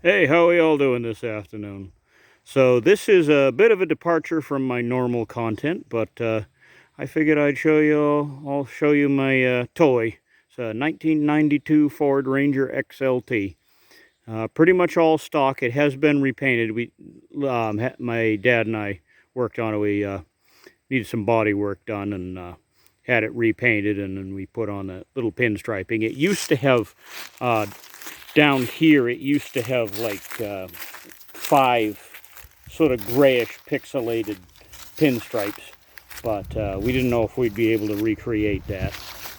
Hey, how are y'all doing this afternoon? So this is a bit of a departure from my normal content, but I figured I'll show you my toy. It's a 1992 Ford Ranger XLT. Pretty much all stock. It has been repainted. My dad and I worked on it. We needed some body work done and had it repainted, and then we put on a little pinstriping. It used to have down here. It used to have like 5 sort of grayish pixelated pinstripes, but we didn't know if we'd be able to recreate that.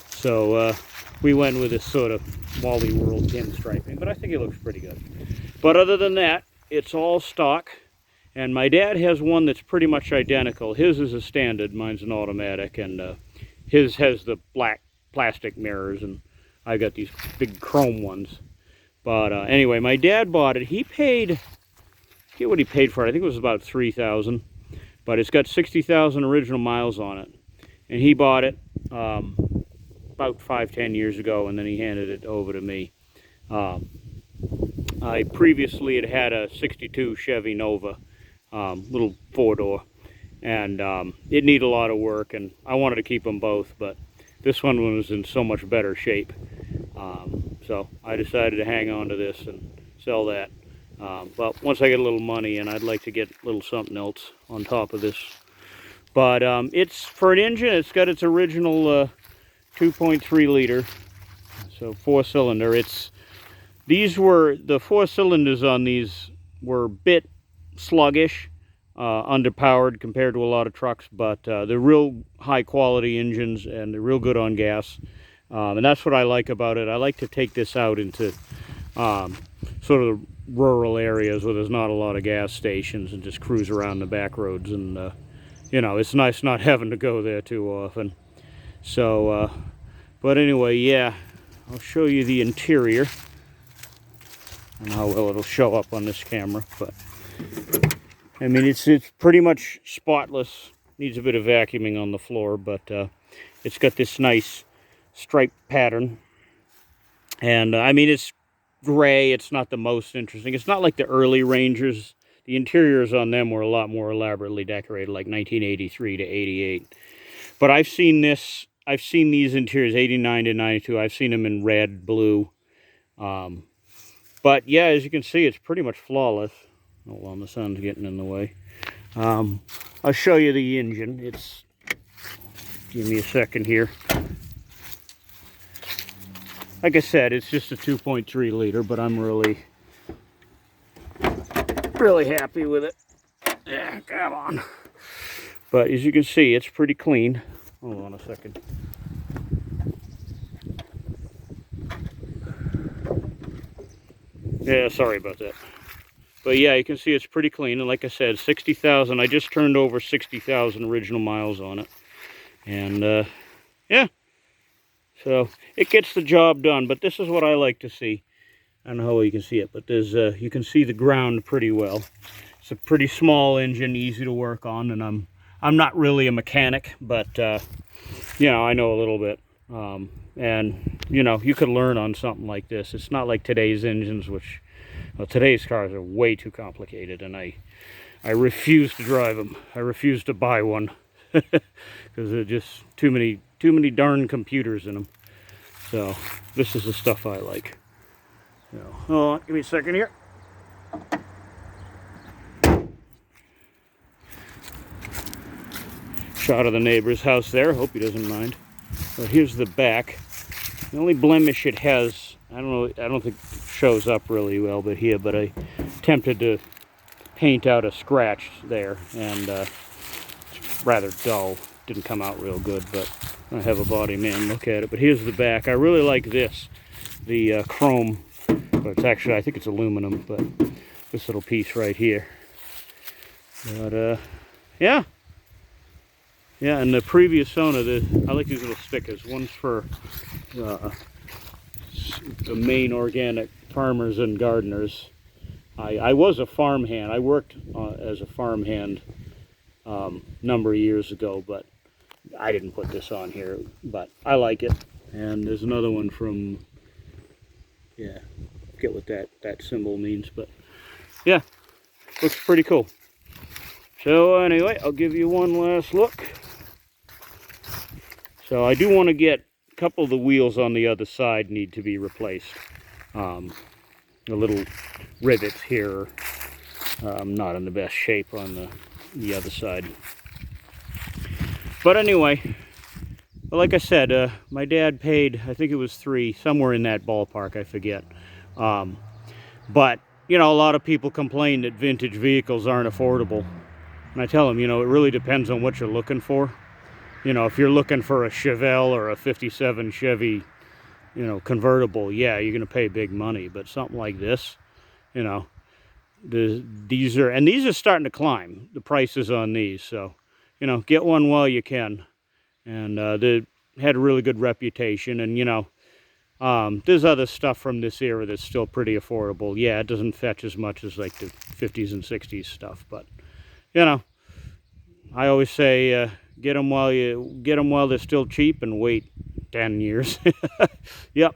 So we went with this sort of Wally World pinstriping, but I think it looks pretty good. But other than that, it's all stock. And my dad has one that's pretty much identical. His is a standard, mine's an automatic, and his has the black plastic mirrors, and I got these big chrome ones. But anyway, my dad bought it. He paid, I forget what he paid for it. I think it was about $3,000, but it's got 60,000 original miles on it. And he bought it about 5-10 years ago, and then he handed it over to me. I previously had a 62 Chevy Nova, little 4-door, and it needed a lot of work, and I wanted to keep them both, but this one was in so much better shape. So I decided to hang on to this and sell that. But once I get a little money, and I'd like to get a little something else on top of this. But it's, for an engine, it's got its original 2.3 liter, so 4-cylinder. The 4 cylinders on these were a bit sluggish, underpowered compared to a lot of trucks, but they're real high quality engines, and they're real good on gas. And that's what I like about it. I like to take this out into sort of rural areas where there's not a lot of gas stations, and just cruise around the back roads. And you know, it's nice not having to go there too often. So but anyway, yeah, I'll show you the interior and how well it'll show up on this camera. But I mean, it's pretty much spotless. Needs a bit of vacuuming on the floor, but it's got this nice stripe pattern. And I mean, it's gray. It's not the most interesting. It's not like the early Rangers. The interiors on them were a lot more elaborately decorated, like 1983 to 88. But I've seen these interiors, 89 to 92. I've seen them in red, blue. But yeah, as you can see, it's pretty much flawless. Hold on, the sun's getting in the way. I'll show you the engine. Give me a second here. Like I said, it's just a 2.3 liter, but I'm really happy with it. Yeah, come on. But as you can see, it's pretty clean. Hold on a second. Yeah, sorry about that. But yeah, you can see it's pretty clean. And like I said, 60,000. I just turned over 60,000 original miles on it. And yeah, so it gets the job done. But this is what I like to see. I don't know how well you can see it, but there's you can see the ground pretty well. It's a pretty small engine, easy to work on, and I'm not really a mechanic, but you know, I know a little bit. And you know, you could learn on something like this. It's not like today's engines, which, well, today's cars are way too complicated, and I refuse to drive them. I refuse to buy one because they're just too many darn computers in them. So this is the stuff I like. So, hold on, give me a second here. Shot of the neighbor's house there. Hope he doesn't mind. But here's the back. The only blemish it has, I don't think it shows up really well, but I attempted to paint out a scratch there, and it's rather dull. Didn't come out real good, but I have a body man look at it. But here's the back. I really like this, the chrome, but it's actually, I think it's aluminum, but this little piece right here. But yeah. Yeah, and the previous owner, I like these little stickers. One's for the Maine organic farmers and gardeners. I was a farmhand. I worked as a farmhand number of years ago, but I didn't put this on here. But I like it. And there's another one from, yeah, forget what that symbol means, but yeah, looks pretty cool. So anyway, I'll give you one last look. So I do want to get a couple of the wheels on the other side need to be replaced. The little rivets here are not in the best shape on the other side. But anyway, like I said, my dad paid, I think it was $3, somewhere in that ballpark, I forget. But, you know, a lot of people complain that vintage vehicles aren't affordable. And I tell them, you know, it really depends on what you're looking for. You know, if you're looking for a Chevelle or a 57 Chevy, you know, convertible, yeah, you're going to pay big money. But something like this, you know, these are starting to climb, the prices on these. So, you know, get one while you can. And they had a really good reputation. And, you know, there's other stuff from this era that's still pretty affordable. Yeah, it doesn't fetch as much as like the 50s and 60s stuff. But, you know, I always say get them while they're still cheap and wait 10 years. Yep.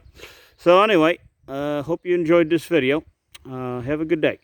So anyway, hope you enjoyed this video. Have a good day.